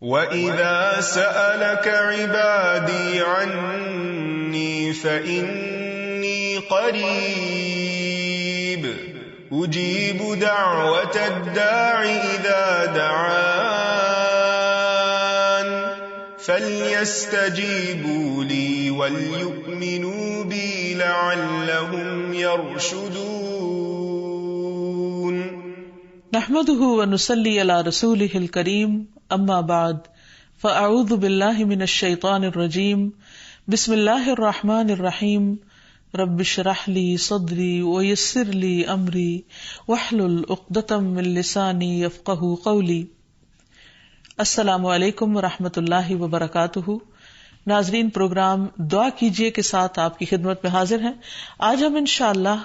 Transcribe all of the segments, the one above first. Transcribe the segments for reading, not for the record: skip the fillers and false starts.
وَإِذَا سَأَلَكَ عِبَادِي عَنِّي فَإِنِّي قَرِيبٌ أُجِيبُ دَعْوَةَ الدَّاعِ إِذَا دَعَانِ فَلْيَسْتَجِيبُوا لِي وَلْيُؤْمِنُوا بِي لَعَلَّهُمْ يَرْشُدُونَ نحمده ونصلي على رسوله الكريم اما بعد فاعوذ باللہ من الشیطان الرجیم بسم اللہ الرحمن الرحیم رب اشرح لی صدری ویسر لی امری واحلل عقدۃ من لسانی یفقہوا قولی۔ السلام علیکم ورحمۃ اللہ وبرکاتہ۔ ناظرین، پروگرام دعا کیجیے کے ساتھ آپ کی خدمت میں حاضر ہیں۔ آج ہم انشاءاللہ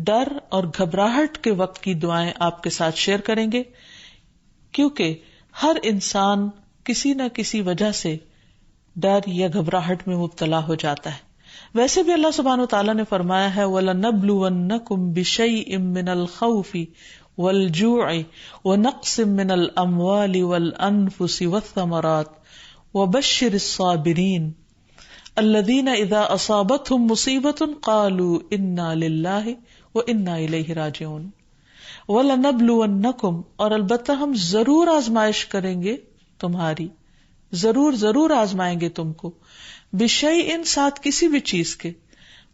ڈر اور گھبراہٹ کے وقت کی دعائیں آپ کے ساتھ شیئر کریں گے، کیونکہ ہر انسان کسی نہ کسی وجہ سے ڈر یا گھبراہٹ میں مبتلا ہو جاتا ہے۔ ویسے بھی اللہ سبحانہ وتعالیٰ نے فرمایا ہے وَلَنَبْلُوَنَّكُمْ بِشَيْءٍ مِّنَ الْخَوْفِ وَالْجُوعِ وَنَقْصٍ مِّنَ الْأَمْوَالِ وَالْأَنفُسِ وَالثَّمَرَاتِ وَبَشِّرِ الصَّابِرِينَ الَّذِينَ إِذَا أَصَابَتْهُمْ مُصِيبَةٌ قَالُوا إِنَّا لِلَّهِ وَإِنَّا إِلَيْهِ رَاجِعُونَ۔ وَلَنَبْلُوَنَّكُمْ، اور البتہ ہم ضرور آزمائش کریں گے تمہاری، ضرور آزمائیں گے تم کو، بِشَيْءٍ، ساتھ کسی بھی چیز کے،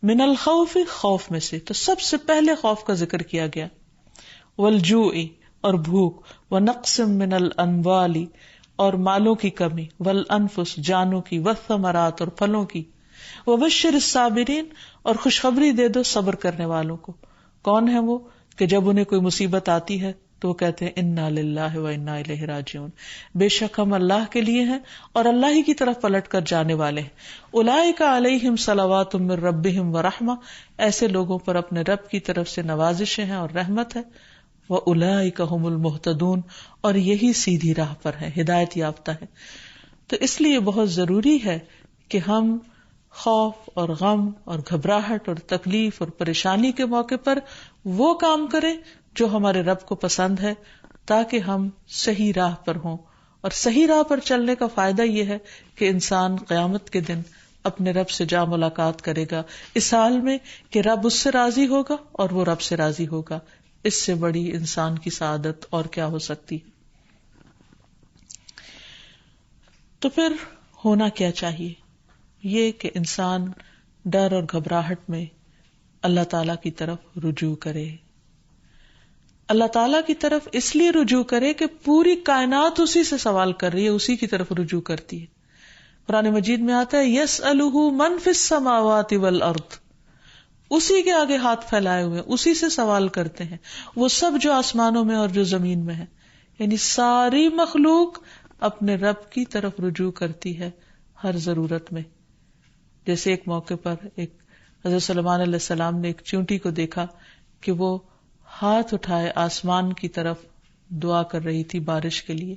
من الخوف، خوف میں سے، تو سب سے پہلے خوف کا ذکر کیا گیا، والجوع، اور بھوک، ونقص من الاموال، اور مالوں کی کمی، والانفس، جانوں کی، والثمرات، اور پھلوں کی، وبشر الصابرین، اور خوشخبری دے دو صبر کرنے والوں کو۔ کون ہے وہ کہ جب انہیں کوئی مصیبت آتی ہے تو وہ کہتے ہیں انا للہ و انا الیہ راجعون، بے شک ہم اللہ کے لیے ہیں اور اللہ ہی کی طرف پلٹ کر جانے والے ہیں۔ اولئک علیہم صلوات من ربہم ورحمہ، ایسے لوگوں پر اپنے رب کی طرف سے نوازشیں ہیں اور رحمت ہے۔ واولئک هم المہتدون، اور یہی سیدھی راہ پر ہے، ہدایت یافتہ ہے۔ تو اس لیے بہت ضروری ہے کہ ہم خوف اور غم اور گھبراہٹ اور تکلیف اور پریشانی کے موقع پر وہ کام کریں جو ہمارے رب کو پسند ہے، تاکہ ہم صحیح راہ پر ہوں۔ اور صحیح راہ پر چلنے کا فائدہ یہ ہے کہ انسان قیامت کے دن اپنے رب سے جا ملاقات کرے گا، اس حال میں کہ رب اس سے راضی ہوگا اور وہ رب سے راضی ہوگا۔ اس سے بڑی انسان کی سعادت اور کیا ہو سکتی۔ تو پھر ہونا کیا چاہیے؟ یہ کہ انسان ڈر اور گھبراہٹ میں اللہ تعالی کی طرف رجوع کرے۔ اللہ تعالیٰ کی طرف اس لیے رجوع کرے کہ پوری کائنات اسی سے سوال کر رہی ہے، اسی کی طرف رجوع کرتی ہے۔ قرآن مجید میں آتا ہے یسألہ من فی السماوات والارض، اسی کے آگے ہاتھ پھیلائے ہوئے، اسی سے سوال کرتے ہیں وہ سب جو آسمانوں میں اور جو زمین میں ہے۔ یعنی ساری مخلوق اپنے رب کی طرف رجوع کرتی ہے ہر ضرورت میں۔ جیسے ایک موقع پر ایک حضرت سلیمان علیہ السلام نے ایک چیونٹی کو دیکھا کہ وہ ہاتھ اٹھائے آسمان کی طرف دعا کر رہی تھی بارش کے لیے۔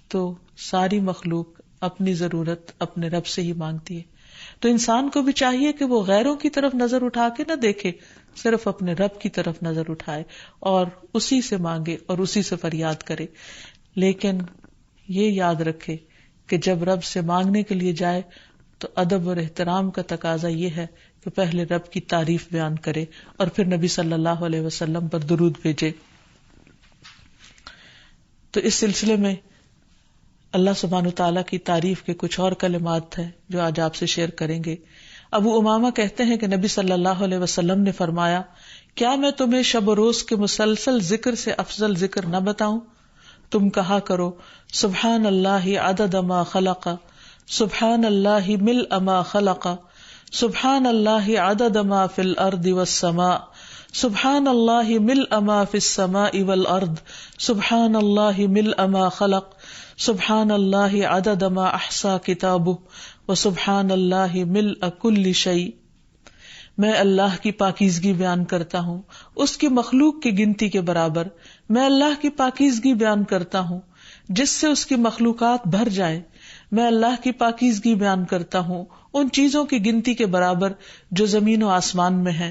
تو ساری مخلوق اپنی ضرورت اپنے رب سے ہی مانگتی ہے۔ تو انسان کو بھی چاہیے کہ وہ غیروں کی طرف نظر اٹھا کے نہ دیکھے، صرف اپنے رب کی طرف نظر اٹھائے اور اسی سے مانگے اور اسی سے فریاد کرے۔ لیکن یہ یاد رکھے کہ جب رب سے مانگنے کے لیے جائے تو ادب اور احترام کا تقاضا یہ ہے کہ پہلے رب کی تعریف بیان کرے اور پھر نبی صلی اللہ علیہ وسلم پر درود بھیجے۔ تو اس سلسلے میں اللہ سبحانہ وتعالیٰ کی تعریف کے کچھ اور کلمات ہیں جو آج آپ سے شیئر کریں گے۔ ابو امامہ کہتے ہیں کہ نبی صلی اللہ علیہ وسلم نے فرمایا، کیا میں تمہیں شب و روز کے مسلسل ذکر سے افضل ذکر نہ بتاؤں؟ تم کہا کرو سبحان اللہ عدد ما خلق، سبحان اللہ ملء ما خلق، سبحان اللہ عدد ما فی الارض والسماء، سبحان اللہ ملء ما فی السماء والارض، سبحان اللہ ملء ما خلق، سبحان اللہ عدد ما احصا کتابہ، وسبحان اللہ ملء کل شیء۔ میں اللہ کی پاکیزگی بیان کرتا ہوں اس کی مخلوق کی گنتی کے برابر، میں اللہ کی پاکیزگی بیان کرتا ہوں جس سے اس کی مخلوقات بھر جائیں، میں اللہ کی پاکیزگی بیان کرتا ہوں ان چیزوں کی گنتی کے برابر جو زمین و آسمان میں ہیں.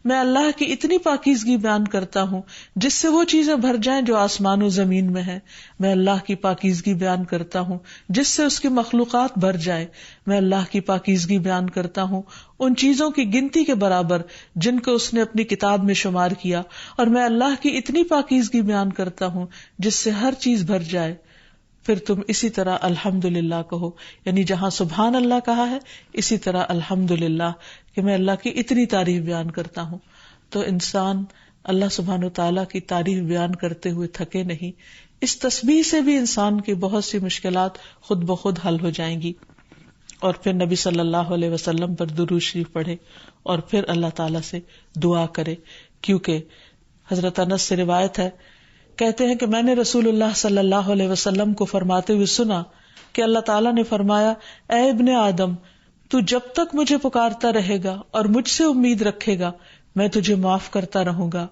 میں اللہ کی اتنی پاکیزگی بیان کرتا ہوں جس سے وہ چیزیں بھر جائیں جو آسمان و زمین میں ہیں. میں اللہ کی پاکیزگی بیان کرتا ہوں جس سے اس کی مخلوقات بھر جائے. میں اللہ کی پاکیزگی بیان کرتا ہوں ان چیزوں کی گنتی کے برابر جن کو اس نے اپنی کتاب میں شمار کیا. اور میں اللہ کی اتنی پاکیزگی بیان کرتا ہوں جس سے ہر چیز بھر جائے. پھر تم اسی طرح الحمدللہ کہو، یعنی جہاں سبحان اللہ کہا ہے اسی طرح الحمدللہ کہ میں اللہ کی اتنی تعریف بیان کرتا ہوں. تو انسان اللہ سبحانہ وتعالیٰ کی تعریف بیان کرتے ہوئے تھکے نہیں. اس تسبیح سے بھی انسان کی بہت سی مشکلات خود بخود حل ہو جائیں گی. اور پھر نبی صلی اللہ علیہ وسلم پر درود شریف پڑھے اور پھر اللہ تعالیٰ سے دعا کرے. کیونکہ حضرت انس سے روایت ہے، کہتے ہیں کہ میں نے رسول اللہ صلی اللہ علیہ وسلم کو فرماتے ہوئے سنا کہ اللہ تعالیٰ نے فرمایا، اے ابن آدم، تو جب تک مجھے پکارتا رہے گا اور مجھ سے امید رکھے گا میں تجھے معاف کرتا رہوں گا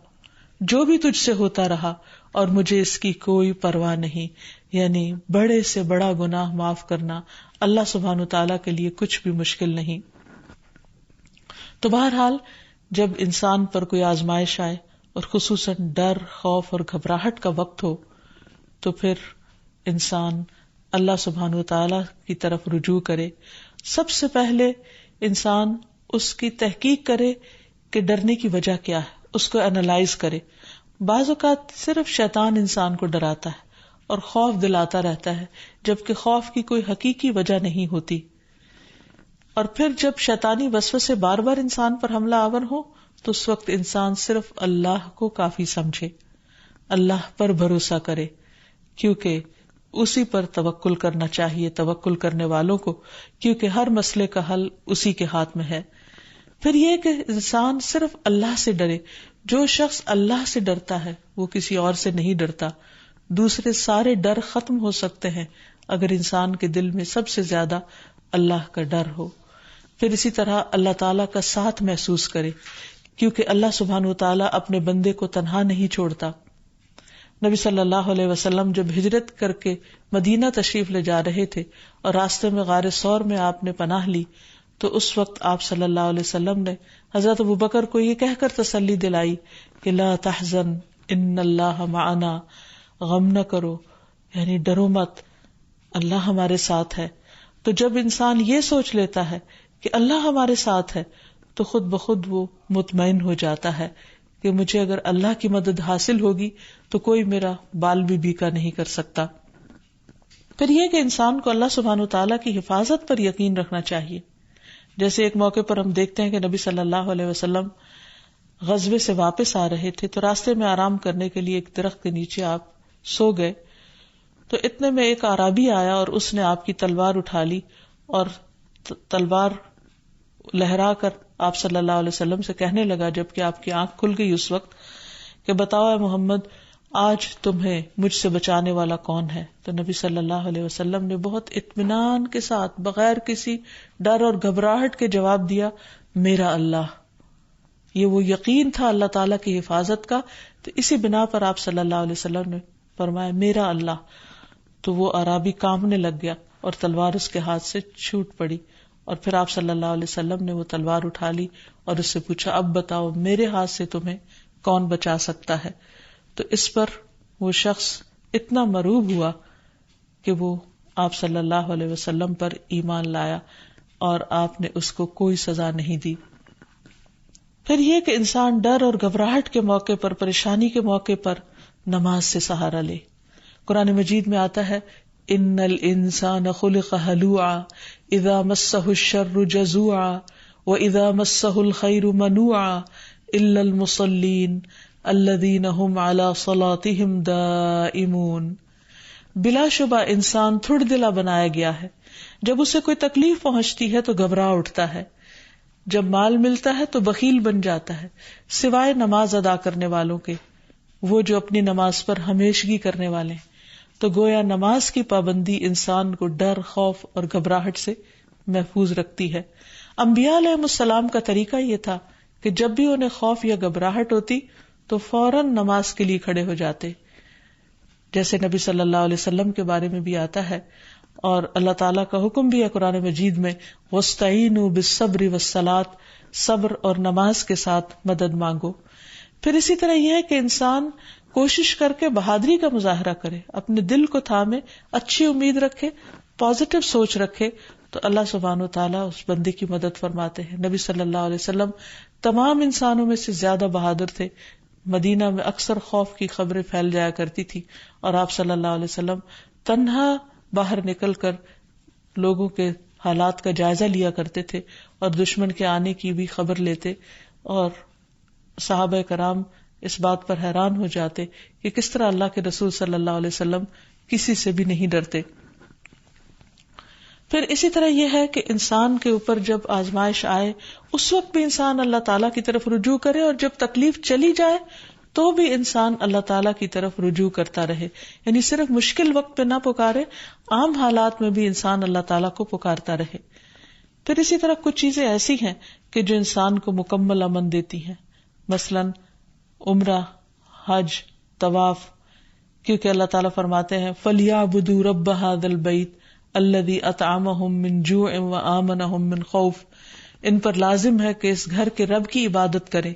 جو بھی تجھ سے ہوتا رہا، اور مجھے اس کی کوئی پرواہ نہیں. یعنی بڑے سے بڑا گناہ معاف کرنا اللہ سبحانہ وتعالیٰ کے لیے کچھ بھی مشکل نہیں. تو بہرحال جب انسان پر کوئی آزمائش آئے اور خصوصاً ڈر، خوف اور گھبراہٹ کا وقت ہو تو پھر انسان اللہ سبحانہ وتعالیٰ کی طرف رجوع کرے. سب سے پہلے انسان اس کی تحقیق کرے کہ ڈرنے کی وجہ کیا ہے، اس کو انالائز کرے. بعض اوقات صرف شیطان انسان کو ڈراتا ہے اور خوف دلاتا رہتا ہے، جبکہ خوف کی کوئی حقیقی وجہ نہیں ہوتی. اور پھر جب شیطانی وسوسے بار بار انسان پر حملہ آور ہو تو اس وقت انسان صرف اللہ کو کافی سمجھے، اللہ پر بھروسہ کرے، کیونکہ اسی پر توکل کرنا چاہیے توکل کرنے والوں کو، کیونکہ ہر مسئلے کا حل اسی کے ہاتھ میں ہے. پھر یہ کہ انسان صرف اللہ سے ڈرے. جو شخص اللہ سے ڈرتا ہے وہ کسی اور سے نہیں ڈرتا. دوسرے سارے ڈر ختم ہو سکتے ہیں اگر انسان کے دل میں سب سے زیادہ اللہ کا ڈر ہو. پھر اسی طرح اللہ تعالیٰ کا ساتھ محسوس کرے، کیونکہ اللہ سبحانہ وتعالیٰ اپنے بندے کو تنہا نہیں چھوڑتا. نبی صلی اللہ علیہ وسلم جب ہجرت کر کے مدینہ تشریف لے جا رہے تھے اور راستے میں غار ثور میں آپ نے پناہ لی تو اس وقت آپ صلی اللہ علیہ وسلم نے حضرت ابوبکر کو یہ کہہ کر تسلی دلائی کہ لا تحزن ان اللہ معنا، غم نہ کرو، یعنی ڈرو مت، اللہ ہمارے ساتھ ہے. تو جب انسان یہ سوچ لیتا ہے کہ اللہ ہمارے ساتھ ہے تو خود بخود وہ مطمئن ہو جاتا ہے کہ مجھے اگر اللہ کی مدد حاصل ہوگی تو کوئی میرا بال بھی بیکا نہیں کر سکتا. پھر یہ کہ انسان کو اللہ سبحانہ وتعالیٰ کی حفاظت پر یقین رکھنا چاہیے. جیسے ایک موقع پر ہم دیکھتے ہیں کہ نبی صلی اللہ علیہ وسلم غزوے سے واپس آ رہے تھے تو راستے میں آرام کرنے کے لیے ایک درخت کے نیچے آپ سو گئے. تو اتنے میں ایک اعرابی آیا اور اس نے آپ کی تلوار اٹھا لی اور تلوار لہرا کر آپ صلی اللہ علیہ وسلم سے کہنے لگا، جبکہ آپ کی آنکھ کھل گئی اس وقت، کہ بتاؤ اے محمد آج تمہیں مجھ سے بچانے والا کون ہے؟ تو نبی صلی اللہ علیہ وسلم نے بہت اطمینان کے ساتھ بغیر کسی ڈر اور گھبراہٹ کے جواب دیا، میرا اللہ. یہ وہ یقین تھا اللہ تعالیٰ کی حفاظت کا. تو اسی بنا پر آپ صلی اللہ علیہ وسلم نے فرمایا میرا اللہ. تو وہ اعرابی کانپنے لگ گیا اور تلوار اس کے ہاتھ سے چھوٹ پڑی. اور پھر آپ صلی اللہ علیہ وسلم نے وہ تلوار اٹھا لی اور اس سے پوچھا اب بتاؤ میرے ہاتھ سے تمہیں کون بچا سکتا ہے؟ تو اس پر وہ شخص اتنا مرعوب ہوا کہ وہ آپ صلی اللہ علیہ وسلم پر ایمان لایا اور آپ نے اس کو کوئی سزا نہیں دی. پھر یہ کہ انسان ڈر اور گھبراہٹ کے موقع پر، پریشانی کے موقع پر نماز سے سہارا لے. قرآن مجید میں آتا ہے ان الانسان خلق ہلوعا اذا مسہ الشر جزوعا واذا مسہ الخیر منوعا الا المصلین الذین هم علی صلاتهم دائمون. بلا شبہ انسان تھوڑ دلا بنایا گیا ہے. جب اسے کوئی تکلیف پہنچتی ہے تو گھبرا اٹھتا ہے، جب مال ملتا ہے تو بخیل بن جاتا ہے، سوائے نماز ادا کرنے والوں کے، وہ جو اپنی نماز پر ہمیشگی کرنے والے. تو گویا نماز کی پابندی انسان کو ڈر، خوف اور گھبراہٹ سے محفوظ رکھتی ہے. انبیاء علیہ السلام کا طریقہ یہ تھا کہ جب بھی انہیں خوف یا گھبراہٹ ہوتی تو فوراً نماز کے لیے کھڑے ہو جاتے، جیسے نبی صلی اللہ علیہ وسلم کے بارے میں بھی آتا ہے. اور اللہ تعالیٰ کا حکم بھی ہے قرآن مجید میں وَاسْتَعِینُوا بِالصَّبْرِ وَالصَّلَاةِ، صبر اور نماز کے ساتھ مدد مانگو. پھر اسی طرح یہ ہے کہ انسان کوشش کر کے بہادری کا مظاہرہ کرے، اپنے دل کو تھامے، اچھی امید رکھے، پازیٹو سوچ رکھے، تو اللہ سبحانہ و تعالیٰ اس بندے کی مدد فرماتے ہیں. نبی صلی اللہ علیہ وسلم تمام انسانوں میں سے زیادہ بہادر تھے. مدینہ میں اکثر خوف کی خبریں پھیل جایا کرتی تھی اور آپ صلی اللہ علیہ وسلم تنہا باہر نکل کر لوگوں کے حالات کا جائزہ لیا کرتے تھے اور دشمن کے آنے کی بھی خبر لیتے، اور صحابہ کرام اس بات پر حیران ہو جاتے کہ کس طرح اللہ کے رسول صلی اللہ علیہ وسلم کسی سے بھی نہیں ڈرتے. پھر اسی طرح یہ ہے کہ انسان کے اوپر جب آزمائش آئے اس وقت بھی انسان اللہ تعالیٰ کی طرف رجوع کرے، اور جب تکلیف چلی جائے تو بھی انسان اللہ تعالیٰ کی طرف رجوع کرتا رہے. یعنی صرف مشکل وقت پہ نہ پکارے، عام حالات میں بھی انسان اللہ تعالیٰ کو پکارتا رہے. پھر اسی طرح کچھ چیزیں ایسی ہیں کہ جو انسان کو مکمل امن دیتی ہیں، مثلاً عمرہ، حج، طواف، کیونکہ اللہ تعالیٰ فرماتے ہیں فَلْيَعْبُدُوا رَبَّ هَذَا الْبَيْتِ الَّذِي أَطْعَمَهُم مِّن جُوعٍ وَآمَنَهُم مِّن خَوْفٍ. ان پر لازم ہے کہ اس گھر کے رب کی عبادت کرے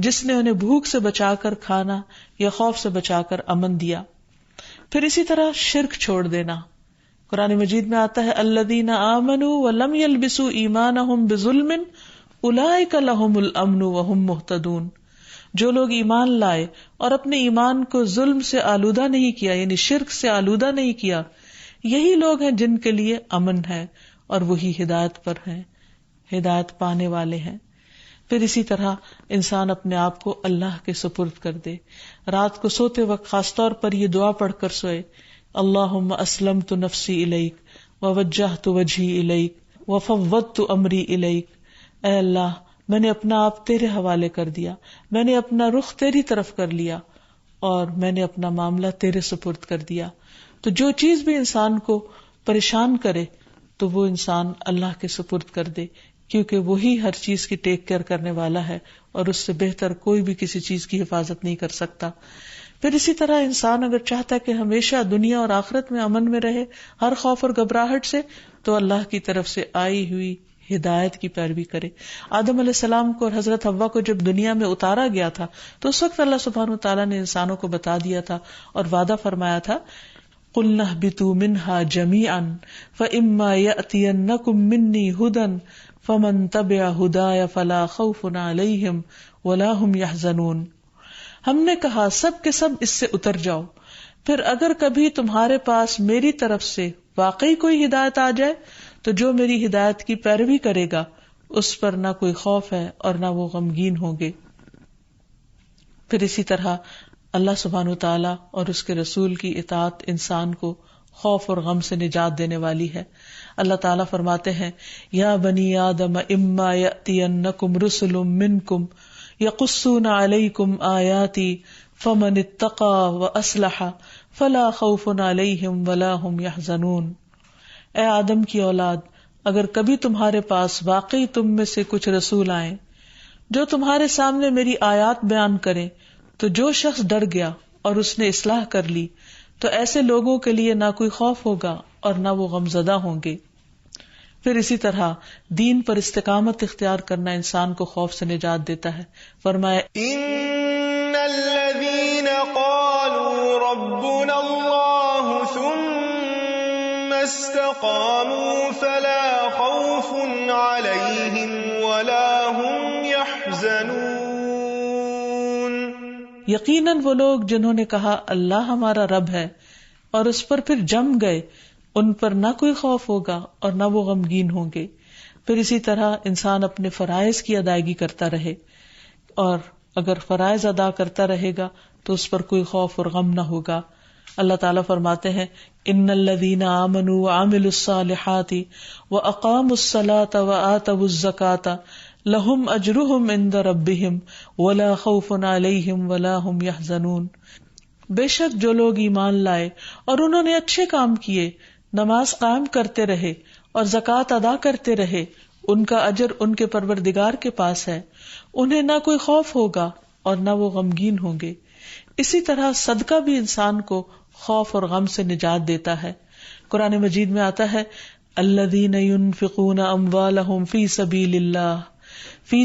جس نے انہیں بھوک سے بچا کر کھانا یا خوف سے بچا کر امن دیا. پھر اسی طرح شرک چھوڑ دینا. قرآن مجید میں آتا ہے الَّذِينَ آمَنُوا وَلَمْ يَلْبِسُوا إِيمَانَهُم بِظُلْمٍ أُولَئِكَ لَهُمُ الْأَمْنُ وَهُمْ مُهْتَدُونَ. جو لوگ ایمان لائے اور اپنے ایمان کو ظلم سے آلودہ نہیں کیا، یعنی شرک سے آلودہ نہیں کیا، یہی لوگ ہیں جن کے لیے امن ہے اور وہی ہدایت پر ہیں، ہدایت پانے والے ہیں. پھر اسی طرح انسان اپنے آپ کو اللہ کے سپرد کر دے. رات کو سوتے وقت خاص طور پر یہ دعا پڑھ کر سوئے اللہم اسلمت نفسی الیک ووجہت وجہی الیک وفوضت امری الیک. اے اللہ، میں نے اپنا آپ تیرے حوالے کر دیا، میں نے اپنا رخ تیری طرف کر لیا اور میں نے اپنا معاملہ تیرے سپرد کر دیا. تو جو چیز بھی انسان کو پریشان کرے تو وہ انسان اللہ کے سپرد کر دے، کیونکہ وہی ہر چیز کی ٹیک کیئر کرنے والا ہے اور اس سے بہتر کوئی بھی کسی چیز کی حفاظت نہیں کر سکتا. پھر اسی طرح انسان اگر چاہتا ہے کہ ہمیشہ دنیا اور آخرت میں امن میں رہے ہر خوف اور گھبراہٹ سے، تو اللہ کی طرف سے آئی ہوئی ہدایت کی پیروی کرے. آدم علیہ السلام کو اور حضرت حوا کو جب دنیا میں اتارا گیا تھا تو اس وقت اللہ سبحانہ وتعالیٰ نے انسانوں کو بتا دیا تھا اور وعدہ فرمایا تھا قُلْنَا اهْبِطُوا مِنْهَا جَمِيعًا فَإِمَّا يَأْتِيَنَّكُم مِّنِّي هُدًى فَمَن تَبِعَ هُدَايَ فَلَا خَوْفٌ عَلَيْهِمْ وَلَا هُمْ يَحْزَنُونَ. ہم نے کہا سب کے سب اس سے اتر جاؤ، پھر اگر کبھی تمہارے پاس میری طرف سے واقعی کوئی ہدایت آ جائے تو جو میری ہدایت کی پیروی کرے گا اس پر نہ کوئی خوف ہے اور نہ وہ غمگین ہوں گے. پھر اسی طرح اللہ سبحانہ وتعالیٰ اور اس کے رسول کی اطاعت انسان کو خوف اور غم سے نجات دینے والی ہے. اللہ تعالیٰ فرماتے ہیں یا بنی آدم اما یأتینکم رسل منکم یقصون علیکم آیاتی فمن اتقى واصلح فلا خوف علیہم ولا هم يحزنون. اے آدم کی اولاد، اگر کبھی تمہارے پاس واقعی تم میں سے کچھ رسول آئیں جو تمہارے سامنے میری آیات بیان کریں، تو جو شخص ڈر گیا اور اس نے اصلاح کر لی تو ایسے لوگوں کے لیے نہ کوئی خوف ہوگا اور نہ وہ غمزدہ ہوں گے. پھر اسی طرح دین پر استقامت اختیار کرنا انسان کو خوف سے نجات دیتا ہے. فرمایا ان الذين قالوا ربنا الله ثم استقاموا فلا خوف عليهم ولا هم يحزنون. یقیناً وہ لوگ جنہوں نے کہا اللہ ہمارا رب ہے اور اس پر پھر جم گئے، ان پر نہ کوئی خوف ہوگا اور نہ وہ غمگین ہوں گے. پھر اسی طرح انسان اپنے فرائض کی ادائیگی کرتا رہے، اور اگر فرائض ادا کرتا رہے گا تو اس پر کوئی خوف اور غم نہ ہوگا. اللہ تعالیٰ فرماتے ہیں ان الذین آمنوا وعملوا الصالحات واقاموا الصلاة وآتوا الزکاة لہم اجرہم عند ربہم ولا خوف علیہم ولا ہم یحزنون. بے شک جو لوگ ایمان لائے اور انہوں نے اچھے کام کیے، نماز قائم کرتے رہے اور زکوٰۃ ادا کرتے رہے، ان کا اجر ان کے پروردگار کے پاس ہے، انہیں نہ کوئی خوف ہوگا اور نہ وہ غمگین ہوں گے. اسی طرح صدقہ بھی انسان کو خوف اور غم سے نجات دیتا ہے. قرآن مجید میں آتا ہے الذین ينفقون اموالهم فی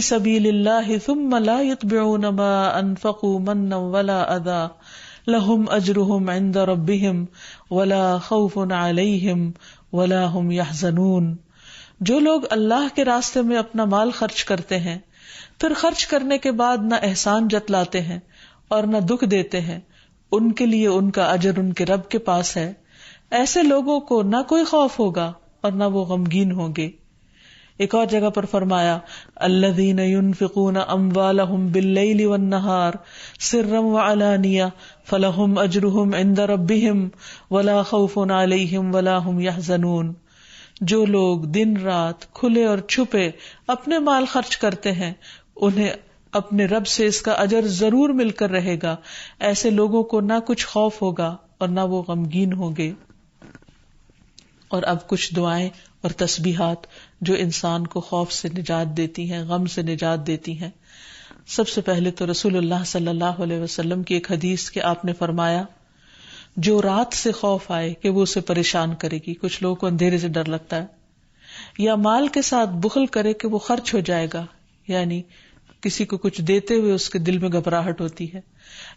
سبیل اللہ ثم لا يتبعون ما انفقوا منا ولا اذى لهم اجرهم عند ربهم ولا خوف علیہم ولا هم يحزنون. جو لوگ اللہ کے راستے میں اپنا مال خرچ کرتے ہیں پھر خرچ کرنے کے بعد نہ احسان جتلاتے ہیں اور نہ دکھ دیتے ہیں، ان کے لیے ان کا اجر ان کے رب کے پاس ہے. ایسے لوگوں کو نہ کوئی خوف ہوگا اور نہ وہ غمگین ہوں گے. ایک اور جگہ پر فرمایا الذین ينفقون اموالهم باللیل والنہار سرا وعلانیہ فلہم اجرہم عند ربہم ولا خوف علیہم ولا هم يحزنون. جو لوگ دن رات کھلے اور چھپے اپنے مال خرچ کرتے ہیں انہیں اپنے رب سے اس کا اجر ضرور مل کر رہے گا. ایسے لوگوں کو نہ کچھ خوف ہوگا اور نہ وہ غمگین ہوں گے. اور اب کچھ دعائیں اور تسبیحات جو انسان کو خوف سے نجات دیتی ہیں، غم سے نجات دیتی ہیں. سب سے پہلے تو رسول اللہ صلی اللہ علیہ وسلم کی ایک حدیث کہ آپ نے فرمایا جو رات سے خوف آئے کہ وہ اسے پریشان کرے گی، کچھ لوگوں کو اندھیرے سے ڈر لگتا ہے، یا مال کے ساتھ بخل کرے کہ وہ خرچ ہو جائے گا، یعنی کسی کو کچھ دیتے ہوئے اس کے دل میں گھبراہٹ ہوتی ہے،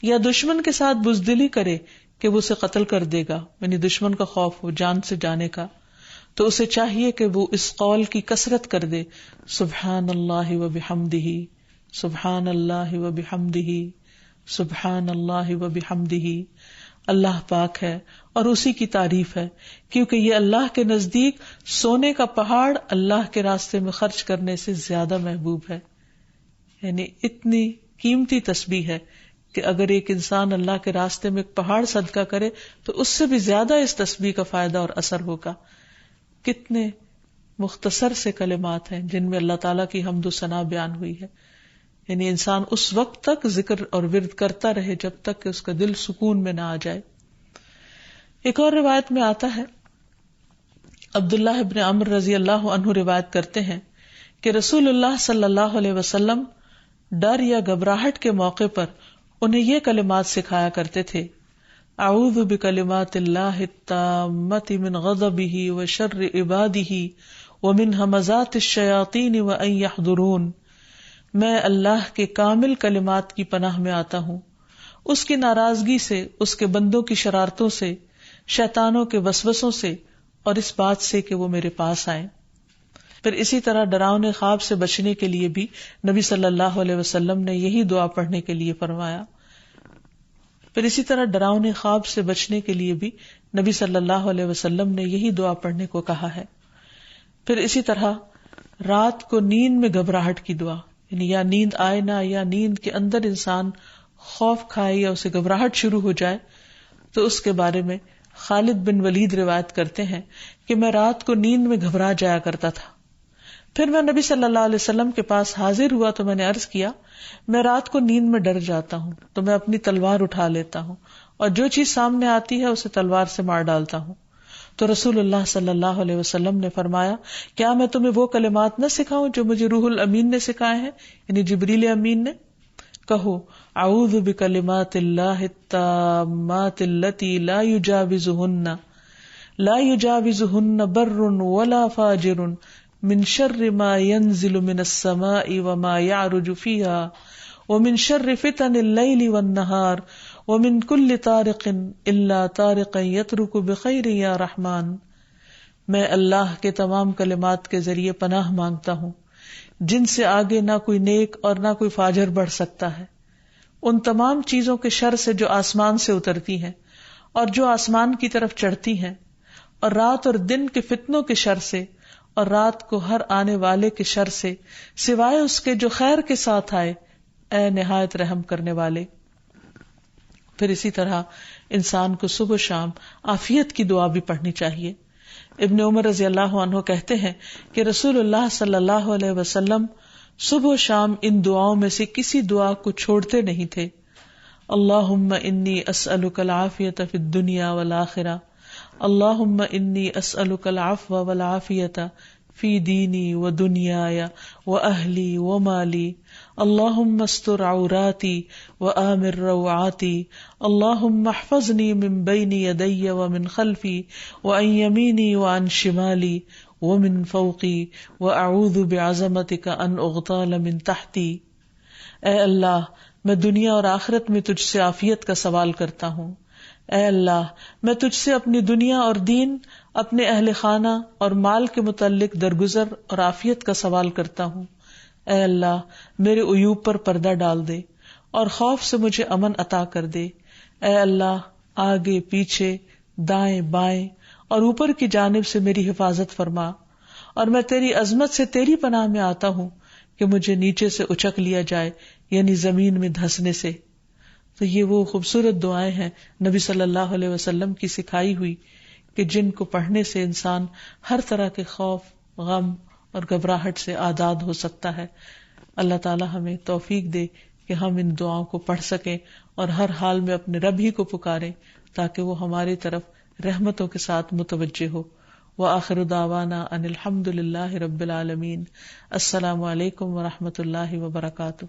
یا دشمن کے ساتھ بزدلی کرے کہ وہ اسے قتل کر دے گا، یعنی دشمن کا خوف ہو جان سے جانے کا، تو اسے چاہیے کہ وہ اس قول کی کثرت کر دے سبحان اللہ و بحمدہ سبحان اللہ و بحمدہ سبحان اللہ و بحمدہ. اللہ پاک ہے اور اسی کی تعریف ہے، کیونکہ یہ اللہ کے نزدیک سونے کا پہاڑ اللہ کے راستے میں خرچ کرنے سے زیادہ محبوب ہے. یعنی اتنی قیمتی تسبیح ہے کہ اگر ایک انسان اللہ کے راستے میں ایک پہاڑ صدقہ کرے تو اس سے بھی زیادہ اس تسبیح کا فائدہ اور اثر ہوگا. کتنے مختصر سے کلمات ہیں جن میں اللہ تعالیٰ کی حمد و ثنا بیان ہوئی ہے. یعنی انسان اس وقت تک ذکر اور ورد کرتا رہے جب تک کہ اس کا دل سکون میں نہ آ جائے. ایک اور روایت میں آتا ہے، عبداللہ ابن عمرو رضی اللہ عنہ روایت کرتے ہیں کہ رسول اللہ صلی اللہ علیہ وسلم ڈر یا گھبراہٹ کے موقع پر انہیں یہ کلمات سکھایا کرتے تھے اعوذ بکلمات اللہ التامۃ من غضبہ وشر عبادہ ومن ہمزات الشیاطین وان یحضرون. میں اللہ کے کامل کلمات کی پناہ میں آتا ہوں اس کی ناراضگی سے، اس کے بندوں کی شرارتوں سے، شیطانوں کے وسوسوں سے، اور اس بات سے کہ وہ میرے پاس آئیں. پھر اسی طرح ڈراؤنے خواب سے بچنے کے لیے بھی نبی صلی اللہ علیہ وسلم نے یہی دعا پڑھنے کے لیے فرمایا. پھر اسی طرح ڈراؤنے خواب سے بچنے کے لیے بھی نبی صلی اللہ علیہ وسلم نے یہی دعا پڑھنے کو کہا ہے. پھر اسی طرح رات کو نیند میں گھبراہٹ کی دعا، یعنی یا نیند آئے نہ، یا نیند کے اندر انسان خوف کھائے یا اسے گھبراہٹ شروع ہو جائے، تو اس کے بارے میں خالد بن ولید روایت کرتے ہیں کہ میں رات کو نیند میں گھبرا جایا کرتا تھا. پھر میں نبی صلی اللہ علیہ وسلم کے پاس حاضر ہوا تو میں نے عرض کیا میں رات کو نیند میں ڈر جاتا ہوں تو میں اپنی تلوار اٹھا لیتا ہوں اور جو چیز سامنے آتی ہے اسے تلوار سے مار ڈالتا ہوں. تو رسول اللہ صلی اللہ علیہ وسلم نے فرمایا کیا میں تمہیں وہ کلمات نہ سکھاؤں جو مجھے روح الامین نے سکھائے ہیں، یعنی جبریل امین نے؟ کہو اعوذ بکلمات اللہ التامات التی لا یجاوزہن بر ولا فاجر من شر ما ينزل من السماء وما يعرج فيها ومن شر فتن الليل والنهار ومن كل طارق الا طارقا يطرق بخير يا رحمن. میں اللہ کے تمام کلمات کے ذریعے پناہ مانگتا ہوں جن سے آگے نہ کوئی نیک اور نہ کوئی فاجر بڑھ سکتا ہے، ان تمام چیزوں کے شر سے جو آسمان سے اترتی ہیں اور جو آسمان کی طرف چڑھتی ہیں، اور رات اور دن کے فتنوں کے شر سے، اور رات کو ہر آنے والے کے شر سے، سوائے اس کے جو خیر کے ساتھ آئے، اے نہایت رحم کرنے والے. پھر اسی طرح انسان کو صبح و شام عافیت کی دعا بھی پڑھنی چاہیے. ابن عمر رضی اللہ عنہ کہتے ہیں کہ رسول اللہ صلی اللہ علیہ وسلم صبح و شام ان دعاؤں میں سے کسی دعا کو چھوڑتے نہیں تھے. اللہم انی اسألک العافیۃ فی الدنیا والآخرہ، اللہم انی اسألک العفو والعافیۃ فی دینی و دنیای و اہلی و مالی، اللہم استر عوراتی و آمر روعاتی، اللہم احفظنی من بین یدی و من خلفی و عن یمینی و عن شمالی ومن فوقی واعوذ بعظمتک ان اغتال من تحتی۔ اے اللہ، میں دنیا اور آخرت میں تجھ سے عافیت کا سوال کرتا ہوں۔ اے اللہ، میں تجھ سے اپنی دنیا اور دین، اپنے اہل خانہ اور مال کے متعلق درگزر اور عافیت کا سوال کرتا ہوں۔ اے اللہ، میرے عیوب پر پردہ ڈال دے اور خوف سے مجھے امن عطا کر دے۔ اے اللہ، آگے پیچھے دائیں بائیں اور اوپر کی جانب سے میری حفاظت فرما، اور میں تیری عظمت سے تیری پناہ میں آتا ہوں کہ مجھے نیچے سے اچک لیا جائے، یعنی زمین میں دھنسنے سے۔ تو یہ وہ خوبصورت دعائیں ہیں نبی صلی اللہ علیہ وسلم کی سکھائی ہوئی کہ جن کو پڑھنے سے انسان ہر طرح کے خوف، غم اور گھبراہٹ سے آزاد ہو سکتا ہے۔ اللہ تعالی ہمیں توفیق دے کہ ہم ان دعاؤں کو پڑھ سکیں اور ہر حال میں اپنے رب ہی کو پکاریں تاکہ وہ ہماری طرف رحمتوں کے ساتھ متوجہ ہو۔ وآخر دعوانا ان الحمد للہ رب العالمین۔ السلام علیکم ورحمۃ اللہ وبرکاتہ۔